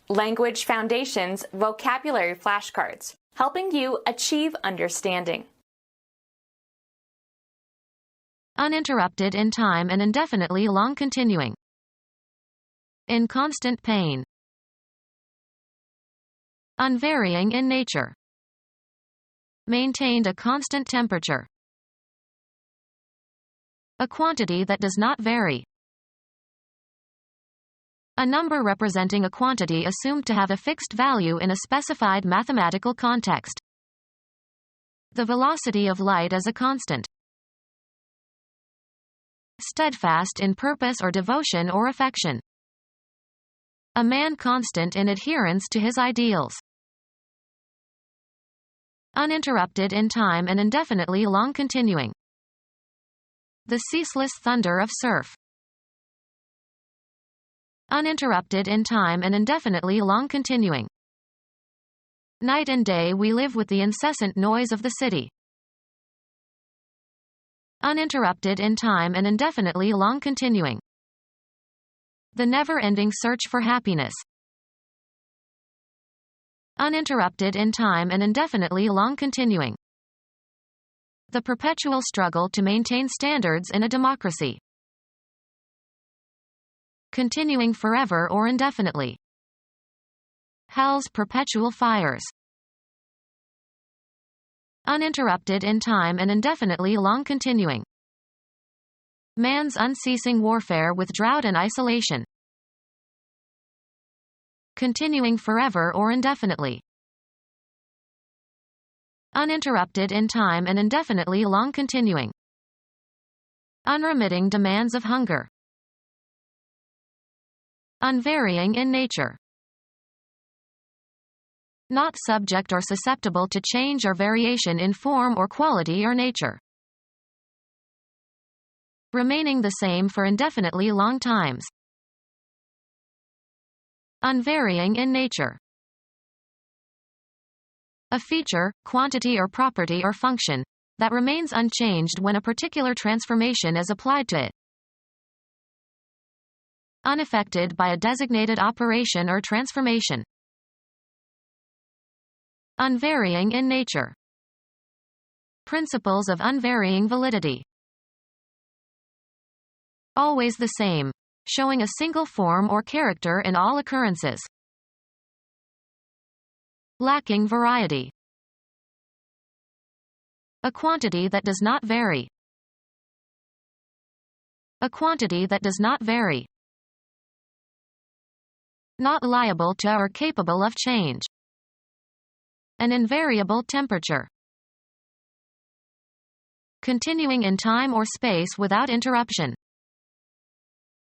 Language Foundations Vocabulary Flashcards, helping you achieve understanding. Uninterrupted in time and indefinitely long continuing. In constant pain. Unvarying in nature. Maintained a constant temperature. A quantity that does not vary. A number representing a quantity assumed to have a fixed value in a specified mathematical context. The velocity of light is a constant. Steadfast in purpose or devotion or affection. A man constant in adherence to his ideals. Uninterrupted in time and indefinitely long continuing. The ceaseless thunder of surf. Uninterrupted in time and indefinitely long continuing. Night and day we live with the incessant noise of the city. Uninterrupted in time and indefinitely long continuing. The never-ending search for happiness. Uninterrupted in time and indefinitely long continuing. The perpetual struggle to maintain standards in a democracy. Continuing forever or indefinitely. Hell's perpetual fires. Uninterrupted in time and indefinitely long continuing. Man's unceasing warfare with drought and isolation. Continuing forever or indefinitely. Uninterrupted in time and indefinitely long continuing. Unremitting demands of hunger. Unvarying in nature. Not subject or susceptible to change or variation in form or quality or nature. Remaining the same for indefinitely long times. Unvarying in nature. A feature, quantity or property or function that remains unchanged when a particular transformation is applied to it. Unaffected by a designated operation or transformation. Unvarying in nature. Principles of unvarying validity. Always the same, showing a single form or character in all occurrences. Lacking variety. A quantity that does not vary. A quantity that does not vary. Not liable to or capable of change. An invariable temperature. Continuing in time or space without interruption.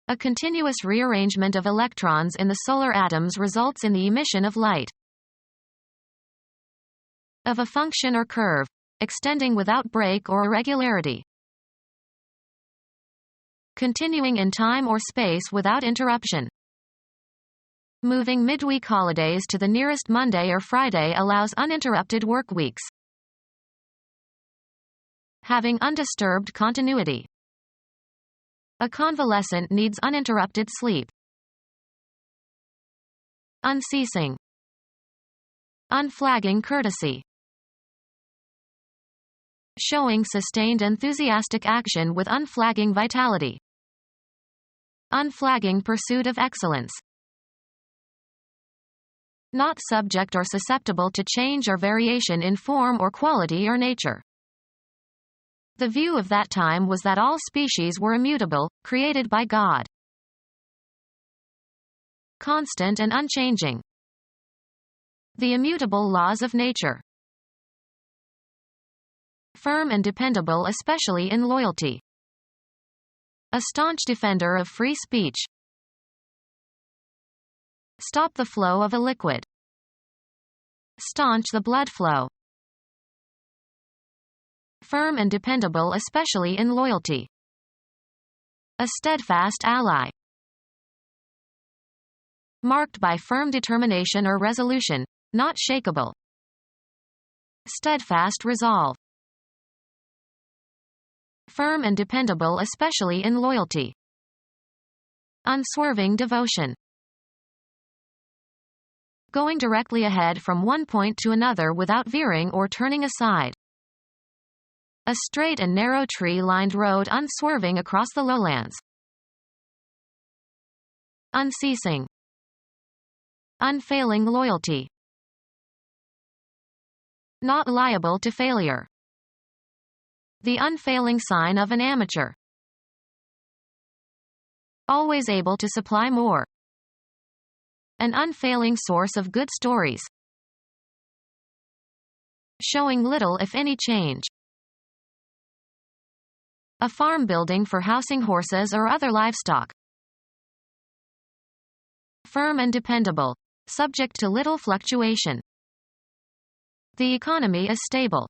A continuous rearrangement of electrons in the solar atoms results in the emission of light. Of a function or curve, extending without break or irregularity. Continuing in time or space without interruption. Moving midweek holidays to the nearest Monday or Friday allows uninterrupted work weeks. Having undisturbed continuity. A convalescent needs uninterrupted sleep. Unceasing. Unflagging courtesy. Showing sustained enthusiastic action with unflagging vitality. Unflagging pursuit of excellence. Not subject or susceptible to change or variation in form or quality or nature. The view of that time was that all species were immutable, created by God. Constant and unchanging. The immutable laws of nature. Firm and dependable especially in loyalty. A staunch defender of free speech. Stop the flow of a liquid. Staunch the blood flow. Firm and dependable especially in loyalty. A steadfast ally. Marked by firm determination or resolution, not shakeable. Steadfast resolve. Firm and dependable especially in loyalty. Unswerving devotion. going directly ahead from one point to another without veering or turning aside. A straight and narrow tree-lined road unswerving across the lowlands. Unceasing. Unfailing loyalty. Not liable to failure. The unfailing sign of an amateur. Always able to supply more. An unfailing source of good stories. Showing little if any change. A farm building for housing horses or other livestock. Firm and dependable. Subject to little fluctuation. The economy is stable.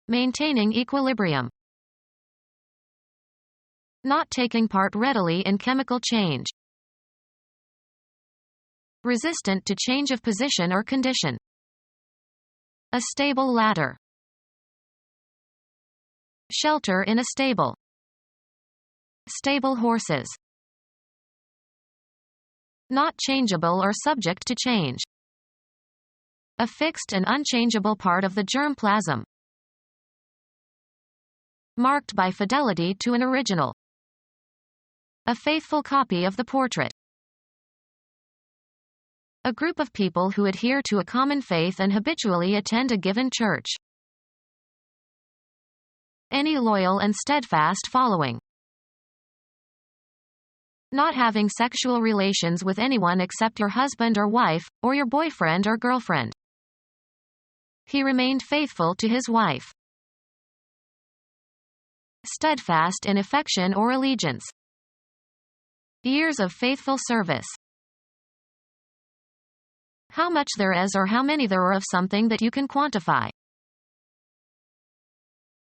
Maintaining equilibrium. Not taking part readily in chemical change. Resistant to change of position or condition. A stable ladder. Shelter in a stable. Stable horses. Not changeable or subject to change. A fixed and unchangeable part of the germ plasm. Marked by fidelity to an original. A faithful copy of the portrait. A group of people who adhere to a common faith and habitually attend a given church. Any loyal and steadfast following. Not having sexual relations with anyone except your husband or wife, or your boyfriend or girlfriend. He remained faithful to his wife. Steadfast in affection or allegiance. Years of faithful service. How much there is or how many there are of something that you can quantify.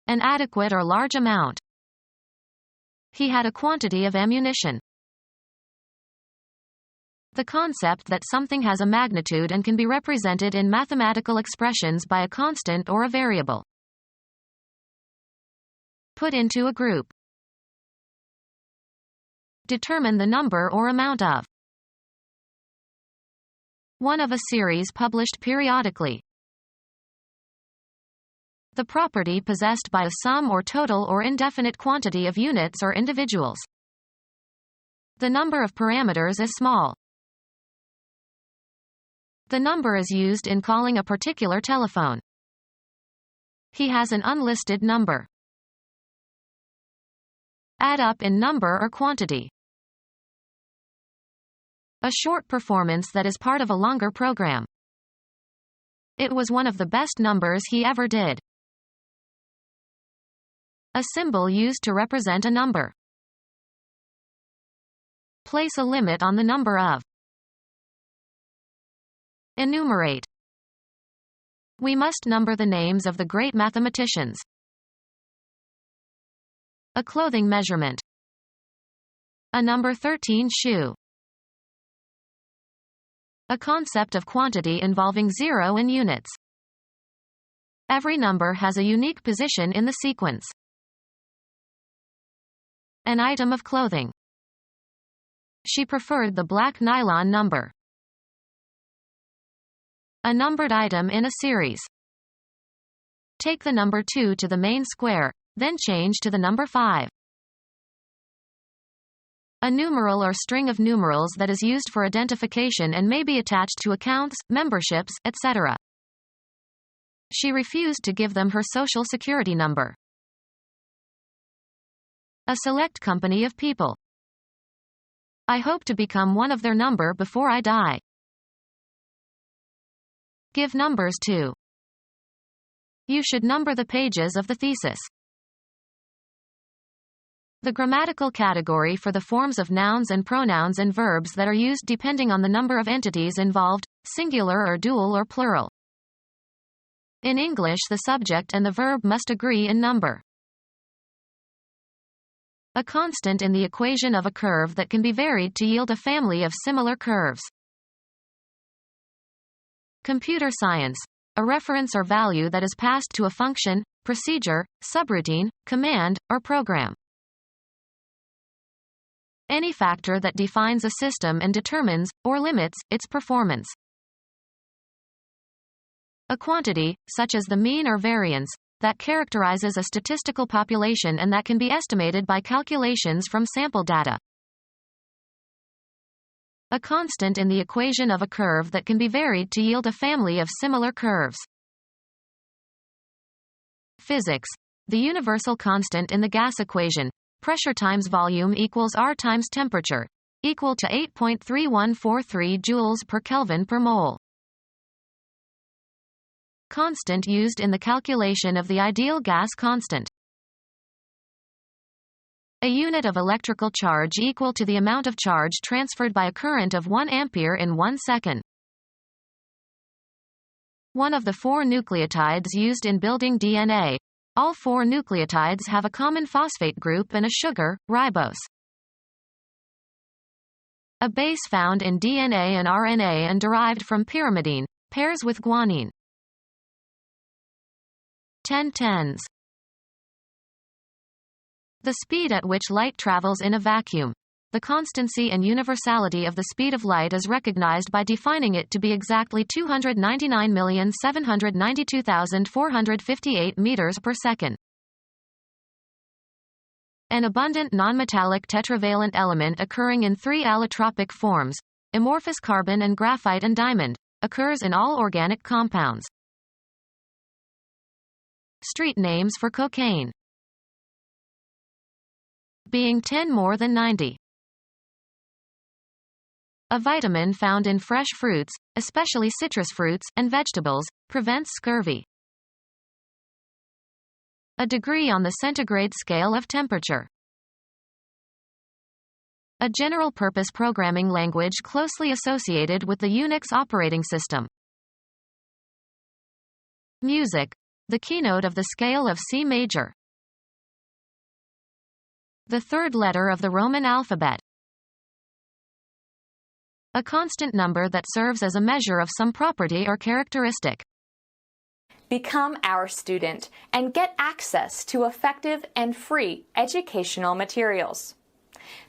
An adequate or large amount. He had a quantity of ammunition. The concept that something has a magnitude and can be represented in mathematical expressions by a constant or a variable. Put into a group. Determine the number or amount of. One of a series published periodically. The property possessed by a sum or total or indefinite quantity of units or individuals. The number of parameters is small. The number is used in calling a particular telephone. He has an unlisted number. Add up in number or quantity. A short performance that is part of a longer program. It was one of the best numbers he ever did. A symbol used to represent a number. Place a limit on the number of. Enumerate. We must number the names of the great mathematicians. A clothing measurement. A number 13 shoe. A concept of quantity involving zero and units. Every number has a unique position in the sequence. An item of clothing. She preferred the black nylon number. A numbered item in a series. Take the number 2 to the main square, then change to the number 5. A numeral or string of numerals that is used for identification and may be attached to accounts, memberships, etc. She refused to give them her social security number. A select company of people. I hope to become one of their number before I die. Give numbers to. You should number the pages of the thesis. The grammatical category for the forms of nouns and pronouns and verbs that are used depending on the number of entities involved, singular or dual or plural. In English, the subject and the verb must agree in number. A constant in the equation of a curve that can be varied to yield a family of similar curves. Computer science. A reference or value that is passed to a function, procedure, subroutine, command, or program. any factor that defines a system and determines, or limits, its performance. A quantity, such as the mean or variance, that characterizes a statistical population and that can be estimated by calculations from sample data. A constant in the equation of a curve that can be varied to yield a family of similar curves. Physics. The universal constant in the gas equation, pressure times volume equals R times temperature, equal to 8.3143 joules per Kelvin per mole. Constant used in the calculation of the ideal gas constant. A unit of electrical charge equal to the amount of charge transferred by a current of 1 ampere in 1 second. One of the 4 nucleotides used in building DNA. All 4 nucleotides have a common phosphate group and a sugar, ribose. A base found in DNA and RNA and derived from pyrimidine, pairs with guanine. 10 . The speed at which light travels in a vacuum. The constancy and universality of the speed of light is recognized by defining it to be exactly 299,792,458 meters per second. An abundant nonmetallic tetravalent element occurring in 3 allotropic forms, amorphous carbon and graphite and diamond, occurs in all organic compounds. Street names for cocaine. Being 10 more than 90. A vitamin found in fresh fruits, especially citrus fruits, and vegetables, prevents scurvy. A degree on the centigrade scale of temperature. A general-purpose programming language closely associated with the Unix operating system. Music. The keynote of the scale of C major. The 3rd letter of the Roman alphabet. A constant number that serves as a measure of some property or characteristic. Become our student and get access to effective and free educational materials.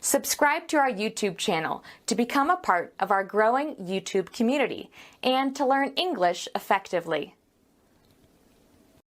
Subscribe to our YouTube channel to become a part of our growing YouTube community and to learn English effectively.